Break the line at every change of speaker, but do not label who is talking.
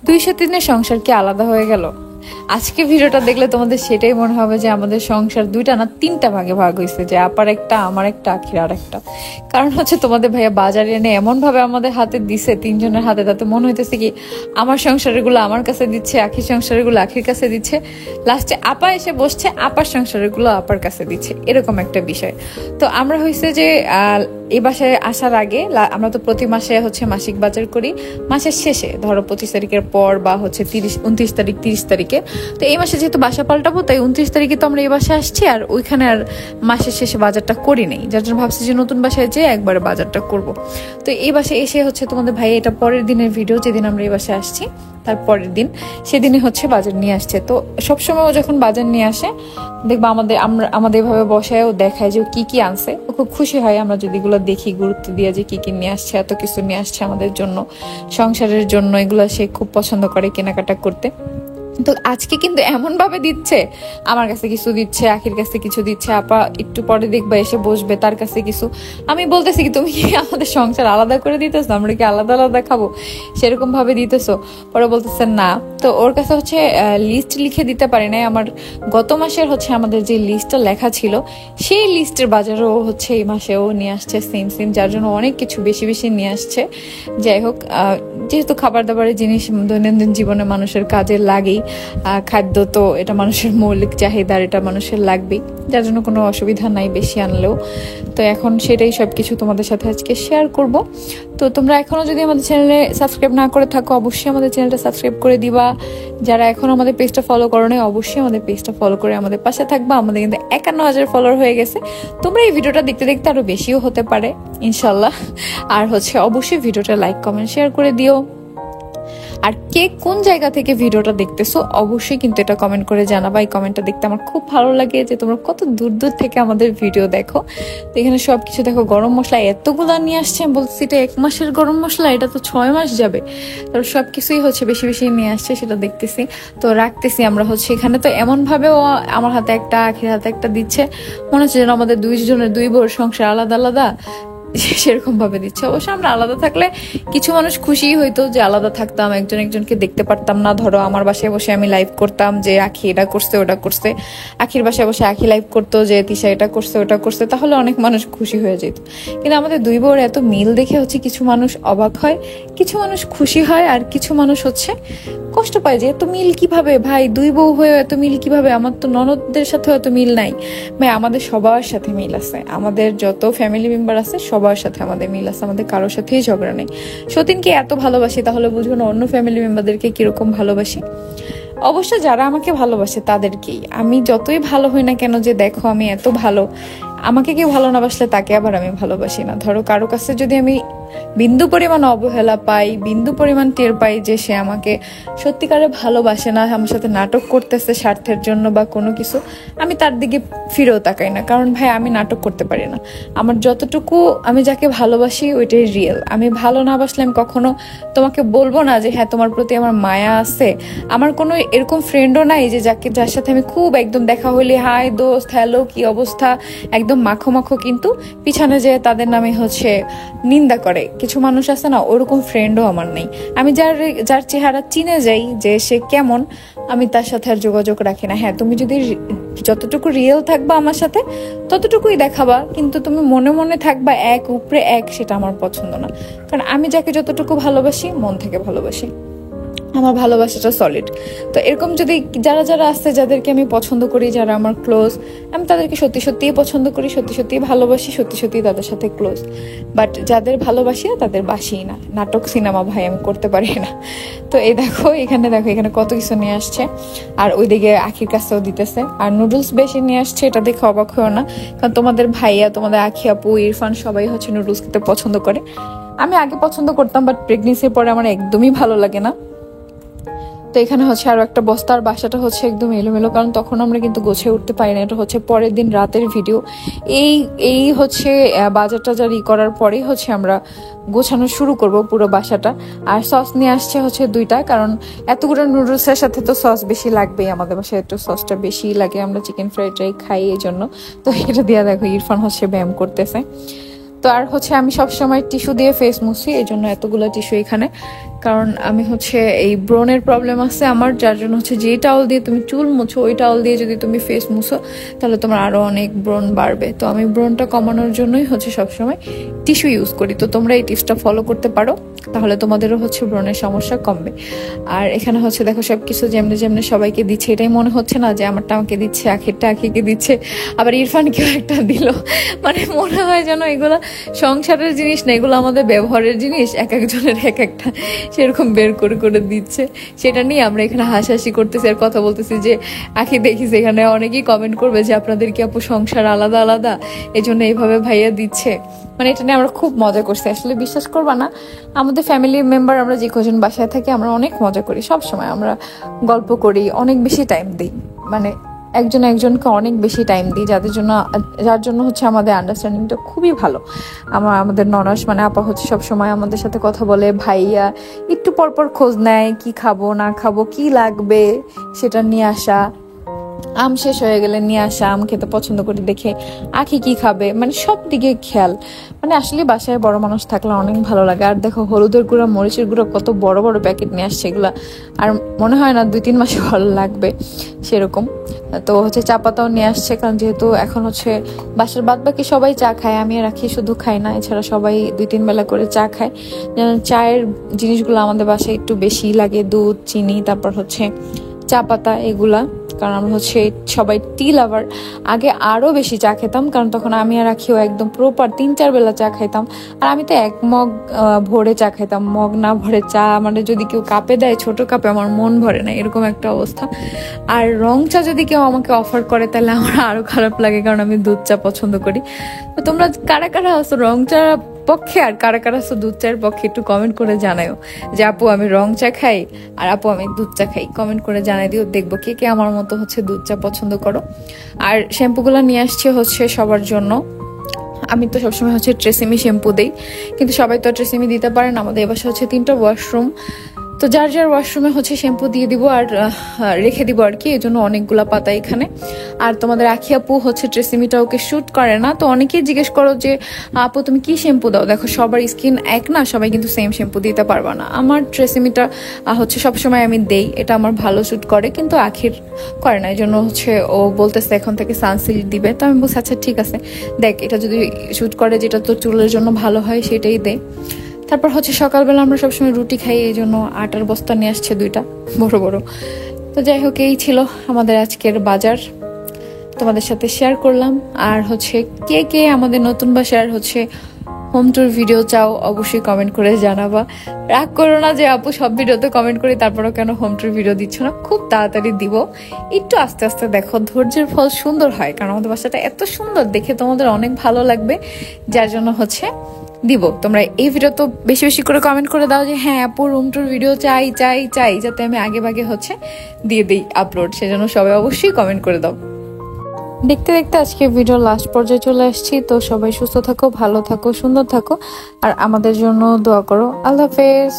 203-এর সংসার কি আলাদা হয়ে গেল? আজকে ভিডিওটা দেখলে তোমাদের সেটাই মনে হবে যে আমাদের সংসার 2টা না 3টা ভাগে ভাগ হয়েছে, যে আপার একটা, আমার একটা, আখির আর একটা। কারণ হচ্ছে তোমাদের ভাইয়া বাজারে এনে এমন ভাবে আমাদের হাতে দিছে, 3জনের হাতে, তাতে মনে হইতেছে কি আমার সংসারের গুলো আমার কাছে দিচ্ছে, আখির সংসারের গুলো আখির কাছে দিচ্ছে, লাস্টে আপা এসে বসছে, আপার সংসারের গুলো আপার কাছে দিচ্ছে, এরকম একটা বিষয়। তো আমরা হয়েছে যে এই বাসায় আসার আগে আমরা তো প্রতি মাসে হচ্ছে মাসিক বাজার করি, মাসের শেষে ধরো 25 তারিখের পর বা হচ্ছে 29 তারিখ 30 তারিখে। তো এই মাসে যেহেতু বাসা পাল্টাবো, তাই 29 তারিখে তো আমরা এই বাসায় আসছি, আর ওইখানে আর মাসের শেষে বাজারটা করি নাই, যার জন্য ভাবছি যে নতুন বাসায় যেয়ে একবারে বাজারটা করব। তো এই বাসায় এসে হচ্ছে তোমাদের ভাই, এটা পরের দিনের ভিডিও, যেদিন আমরা এই বাসায় আসছি তার পরের দিন, সেদিনই হচ্ছে বাজার নিয়ে আসছে। তো সবসময় ও যখন বাজার নিয়ে আসে দেখবা আমাদের এভাবে বসায় ও দেখায় যে ও কি কি আনছে, ও খুব খুশি হয় আমরা যদি এগুলো দেখি, গুরুত্ব দিয়ে যে কি কি নিয়ে আসছে, এত কিছু নিয়ে আসছে আমাদের জন্য, সংসারের জন্য, এগুলো সে খুব পছন্দ করে কেনাকাটা করতে। তো আজকে কিন্তু এমন ভাবে দিচ্ছে, আমার কাছে কিছু দিচ্ছে, আখির কাছে কিছু দিচ্ছে, আপা একটু পরে দেখবা এসে বসবে, তার কাছে কিছু। আমি বলতেছি কি তুমি কি আমাদের সংসার আলাদা করে দিতেছো, আমরা কি আলাদা আলাদা খাবো, সেরকম ভাবে দিতেছো? পরে বলতেছে না। তো ওর কাছে হচ্ছে লিস্ট লিখে দিতে পারি নাই, আমার গত মাসের হচ্ছে আমাদের যে লিস্টটা লেখা ছিল সেই লিস্টের বাজারও হচ্ছে এই মাসেও নিয়ে আসছে সেম, যার জন্য অনেক কিছু বেশি বেশি নিয়ে আসছে। যাই হোক, যেহেতু খাবার দাবারের জিনিস দৈনন্দিন জীবনে মানুষের কাজে লাগেই, খাদ্য তো এটা মানুষের মৌলিক চাহিদার, এটা মানুষের লাগবেই, যার জন্য কোনো অসুবিধা নাই বেশি আনলেও। তো এখন সেটাই সবকিছু তোমাদের সাথে আজকে শেয়ার করব। তো তোমরা এখনো যদি আমাদের চ্যানেলে সাবস্ক্রাইব না করে থাকো, অবশ্যই আমাদের চ্যানেলটা সাবস্ক্রাইব করে দিবা। যারা এখনো আমাদের পেজটা ফলো করো নাই, অবশ্যই আমাদের পেজটা ফলো করে আমাদের পাশে থাকবা। আমাদের কিন্তু 51,000 ফলোয়ার হয়ে গেছে। তোমরা এই ভিডিওটা দেখতে দেখতে আরো বেশিও হতে পারে ইনশাল্লাহ। আর হচ্ছে অবশ্যই ভিডিওটা লাইক কমেন্ট শেয়ার করে দিও। আর কে কোন জায়গা থেকে ভিডিওটা দেখতেছো অবশ্যই কিন্তু এটা কমেন্ট করে জানাবা। এই কমেন্টটা দেখতে আমার খুব ভালো লাগে যে তোমরা কত দূর দূর থেকে আমাদের ভিডিও দেখো। তো এখানে সবকিছু দেখো, গরম মশলা এতগুলা নিয়ে আসছে, আমি বলছি এটা 1 মাসের গরম মশলা, এটা তো 6 মাস যাবে। তারপর সবকিছুই হচ্ছে বেশি বেশি নিয়ে আসছে, সেটা দেখতেছি, তো রাখতেছি আমরা হচ্ছে এখানে। তো এমন ভাবে ও আমার হাতে একটা, আখির হাতে একটা দিচ্ছে, মনে হচ্ছে যেন আমাদের 2 জনের 2 বউর সংসার আলাদা আলাদা, সেরকম ভাবে দিচ্ছে। অবশ্য আমরা আলাদা থাকলে কিছু মানুষ খুশি হইতো যে আলাদা থাকতাম, একজন একজনকে দেখতে পারতাম না। ধরো আমার বাসায় বসে আমি লাইভ করতাম যে আখি এটা করছে ওটা করছে, আখির বাসায় বসে আখি লাইভ করতো যে তিশা এটা করছে ওটা করছে, তাহলে অনেক মানুষ খুশি হয়ে যেত। কিন্তু আমাদের 2 বউর এত মিল দেখে হচ্ছে কিছু মানুষ অবাক হয়, কিছু মানুষ খুশি হয়, আর কিছু মানুষ হচ্ছে কষ্ট পায় যে এত মিল কিভাবে, ভাই 2 বউ হয়ে এত মিল কিভাবে, আমার তো ননদদের সাথে এত মিল নাই। ভাই আমাদের সবার সাথে মিল আছে, আমাদের যত ফ্যামিলি মেম্বার আছে সবার সাথে আমাদের মিল আছে, আমাদের কারোর সাথেই ঝগড়া নেই। সতীনকে এত ভালোবাসি, তাহলে বুঝবো না অন্য ফ্যামিলি মেম্বারদেরকে কিরকম ভালোবাসি। অবশ্য যারা আমাকে ভালোবাসে তাদেরকেই, আমি যতই ভালো হই না কেন, যে দেখো আমি এত ভালো, আমাকে কেউ ভালো না বাসলে তাকে আবার আমি ভালোবাসি না। ধরো কারো কাছে যদি আমি বিন্দু পরিমাণ অবহেলা পাই, বিন্দু পরিমাণ টের পাই যে সে আমাকে সত্যিকারে ভালোবাসে না, আমার সাথে নাটক করতেছে স্বার্থের জন্য বা কোনো কিছু, আমি তার দিকে ফিরেও তাকাই না। কারণ ভাই আমি নাটক করতে পারি না, আমার যতটুকু আমি যাকে ভালোবাসি ওইটাই রিয়েল। আমি ভালো না বাসলে আমি কখনো তোমাকে বলবো না যে হ্যাঁ তোমার প্রতি আমার মায়া আছে। আমার কোনো এরকম ফ্রেন্ডও নাই যে যার সাথে আমি খুব একদম দেখা হইলে হাই দোস্ত হ্যালো কি অবস্থা একদম মাখো মাখো, কিন্তু পিছনে যে তাদের নামে হচ্ছে নিন্দা করে। কিছু মানুষ আছে না, ওরকম ফ্রেন্ডও আমার নেই। আমি যার চেহারা চিনে যাই যে সে কেমন, আমি তার সাথে আর যোগাযোগ রাখি না। হ্যাঁ তুমি যদি যতটুকু রিয়েল থাকবা আমার সাথে ততটুকুই দেখাবা, কিন্তু তুমি মনে মনে থাকবা এক উপরে এক, সেটা আমার পছন্দ না। কারণ আমি যাকে যতটুকু ভালোবাসি মন থেকে ভালোবাসি, আমার ভালোবাসাটা সলিড। তো এরকম যদি যারা যারা আছে যাদেরকে আমি পছন্দ করি, যারা আমার ক্লোজ, আমি তাদেরকে সত্যি সত্যিই পছন্দ করি, সত্যি সত্যিই ভালোবাসি, সত্যি সত্যিই তাদের সাথে ক্লোজ। বাট যাদের ভালোবাসি না তাদের বাসি না। নাটক সিনেমা ভাই আমি করতে পারি না। তো এই দেখো এখানে কত কিছু নিয়ে আসছে, আর ওইদিকে আখির কাছেও দিতেছে। আর নুডলস বেশি নিয়ে আসছে, এটা দেখে অবাক হয়েও না, কারণ তোমাদের ভাইয়া, তোমাদের আখি আপু, ইরফান সবাই হচ্ছে নুডলস খেতে পছন্দ করে। আমি আগে পছন্দ করতাম, বাট প্রেগনেন্সির পরে আমার একদমই ভালো লাগে না। তো এখানে হচ্ছে আরো একটা বস্তা, আর বাসাটা হচ্ছে একদম এলোমেলো, কারণ তখন আমরা কিন্তু গোছে উঠতে পারি না। এটা হচ্ছে পরের দিন রাতের ভিডিও। এই হচ্ছে বাজার টাজার করার পরেই হচ্ছে আমরা গোছানো শুরু করব পুরো বাসাটা। আর সস নিয়ে আসছে হচ্ছে 2টা, কারণ এতগুলো নুডলসের সাথে তো সস বেশি লাগবেই, আমাদের বাসায় একটু সসটা বেশি লাগে, আমরা চিকেন ফ্রাইড রাইস খাই এই জন্য। তো এটা দিয়ে দেখো ইরফান হচ্ছে ব্যায়াম করতেছে। তো আর হচ্ছে আমি সবসময় টিস্যু দিয়ে ফেস মুছি, এই জন্য এতগুলো টিস্যু এখানে। কারণ আমি হচ্ছে এই ব্রণের প্রবলেম আছে আমার, যার জন্য হচ্ছে যে টাওয়াল দিয়ে তুমি চুল মুছো ওই টাওয়াল দিয়ে যদি তুমি ফেস মুছো তাহলে তোমার আরো অনেক ব্রণ বাড়বে। তো আমি ব্রণটা কমানোর জন্যই হচ্ছে সবসময় টিস্যু ইউজ করি। তো তোমরা এই টিপসটা ফলো করতে পারো, তাহলে তোমাদেরও হচ্ছে ব্রণের সমস্যা কমবে। আর এখানে হচ্ছে দেখো সবকিছু যেমনি যেমনি সবাইকে দিচ্ছে, এটাই মনে হচ্ছে না যে আমারটা আমাকে দিচ্ছে, আখিরটা আখিকে দিচ্ছে, আবার ইরফানকেও একটা দিল। মানে মনে হয় যেন এগুলো সংসারের জিনিস না, এগুলো আমাদের ব্যবহারের জিনিস, এক একজনের এক একটা সেরকম বের করে করে দিচ্ছে। সেটা নিয়ে আমরা এখানে হাসাহাসি করতেছি আর কথা বলতেছি যে আখি দেখিস এখানে অনেকেই কমেন্ট করবে যে আপনাদের কি আপু সংসার আলাদা আলাদা, এই জন্য এইভাবে ভাইয়া দিচ্ছে। মানে এটা নিয়ে আমরা খুব মজা করছি। আসলে বিশ্বাস করবা না, আমাদের ফ্যামিলি মেম্বার আমরা যে কজন বাসায় থাকি আমরা অনেক মজা করি, সব সময় আমরা গল্প করি, অনেক বেশি টাইম দিই, মানে একজন একজনকে অনেক বেশি টাইম দিই, যার জন্য হচ্ছে আমাদের আন্ডারস্ট্যান্ডিংটা খুবই ভালো। আমাদের ননাস মানে আপা হচ্ছে সব সময় আমাদের সাথে কথা বলে, ভাইয়া একটু পর পর খোঁজ নেয় কি খাবো না খাবো কি লাগবে সেটা নিয়ে আসা, আম শেষ হয়ে গেলে নিয়ে আসা, আম খেতে পছন্দ করি দেখে আখি কি খাবে, মানে সব দিকে খেয়াল। মানে আসলে বাসায় বড় মানুষ থাকলে অনেক ভালো লাগে। আর দেখো হলুদের গুঁড়া মরিচের গুঁড়া কত বড় বড় প্যাকেট নিয়ে আসছে, এগুলা আর মনে হয় না 2-3 মাসে ভালো লাগবে সেরকম। তো হচ্ছে চা পাতাও নিয়ে আসছে, কারণ যেহেতু এখন হচ্ছে বাসার বাদ বাকি সবাই চা খায়, আমি আর রাখি শুধু খাই না, এছাড়া সবাই 2-3 বেলা করে চা খায়। যেন চায়ের জিনিসগুলো আমাদের বাসায় একটু বেশি লাগে, দুধ চিনি তারপর হচ্ছে চা পাতা এগুলা, কারণ আমরা হচ্ছে সবাই টি লাভার। আগে আরো বেশি চা খেতাম, কারণ তখন আমি আর রাখিও একদম প্রপার 3-4 বেলা চা খাইতাম। আর আমি তো 1 মগ ভরে চা খাইতাম, মগ না ভরে চা মানে যদি কেউ কাপে দেয় ছোট কাপে আমার মন ভরে না, এরকম একটা অবস্থা। আর রং চা যদি কেউ আমাকে অফার করে তাহলে আমার আরো খারাপ লাগে, কারণ আমি দুধ চা পছন্দ করি। তো তোমরা কারা কারা আছো রং চা পক্ষে আর কারা কারা আছো দুধ চায়ের পক্ষে একটু কমেন্ট করে জানাও যে আপু আমি রং চা খাই আর আপু আমি দুধ চা খাই, কমেন্ট করে জানাই দিও, দেখবো কে কে আমার মতো হচ্ছে দুধ চা পছন্দ করো। আর শ্যাম্পুগুলো নিয়ে আসছে হচ্ছে সবার জন্য। আমি তো সবসময় হচ্ছে ট্রেসিমি শ্যাম্পু দিই, কিন্তু সবাই তো ট্রেসিমি দিতে পারে না। আমাদের এবার হচ্ছে 3টা ওয়াশরুম, তো যার যার ওয়াশরুমে হচ্ছে শ্যাম্পু দিয়ে দিব আর রেখে দিব আর কি, এই জন্য অনেকগুলা পাতা এখানে। আর তোমাদের আখি আপু হচ্ছে ট্রেসিমিটা ওকে শুট করে না, তো অনেকেই জিজ্ঞেস করো যে আপু তুমি কি শ্যাম্পু দাও। দেখো সবার স্কিন এক না, সবাই কিন্তু সেম শ্যাম্পু দিতে পারবা না। আমার ট্রেসিমিটা হচ্ছে সবসময় আমি দেই, এটা আমার ভালো শুট করে, কিন্তু আখির করে না, এই জন্য হচ্ছে ও বলতেছে এখন থেকে সানসিল্ক দিবে। তো আমি বলছি আচ্ছা ঠিক আছে, দেখ এটা যদি শুট করে যেটা তোর চুলের জন্য ভালো হয় সেটাই দে। তারপর হচ্ছে সকালবেলা আমরা সবসময় রুটি খাই, এই জন্য আটার বস্তা নিয়ে আসছে 2টা বড় বড়। তো যাই হোক এই ছিল আমাদের আজকের বাজার, তোমাদের সাথে শেয়ার করলাম। আর হচ্ছে কে কে আমাদের নতুন বাসার হচ্ছে হোম ট্যুর ভিডিও চাও অবশ্যই কমেন্ট করে জানাবা। রাগ করো না যে আপু সব ভিডিওতে কমেন্ট করি তারপরেও কেন হোম ট্যুর ভিডিও দিচ্ছ না, খুব তাড়াতাড়ি দিব, একটু আস্তে আস্তে দেখো, ধৈর্যের ফল সুন্দর হয়, কারণ আমাদের বাসাটা এত সুন্দর দেখে তোমাদের অনেক ভালো লাগবে, যার জন্য হচ্ছে দিব। তোমরা এই ভিডিও তো বেশি বেশি করে কমেন্ট করে দাও যে হ্যাঁ আপু রুম ট্যুর ভিডিও চাই চাই চাই, যাতে আমি আগে ভাগে হচ্ছে দিয়ে দিই আপলোড, সেজন্য সবাই অবশ্যই কমেন্ট করে দাও। দেখতে দেখতে আজকে ভিডিও লাস্ট পর্যায়ে চলে আসছি। তো সবাই সুস্থ থাকো, ভালো থাকো, সুন্দর থাকো, আর আমাদের জন্য দোয়া করো। আল্লাহ হাফেজ।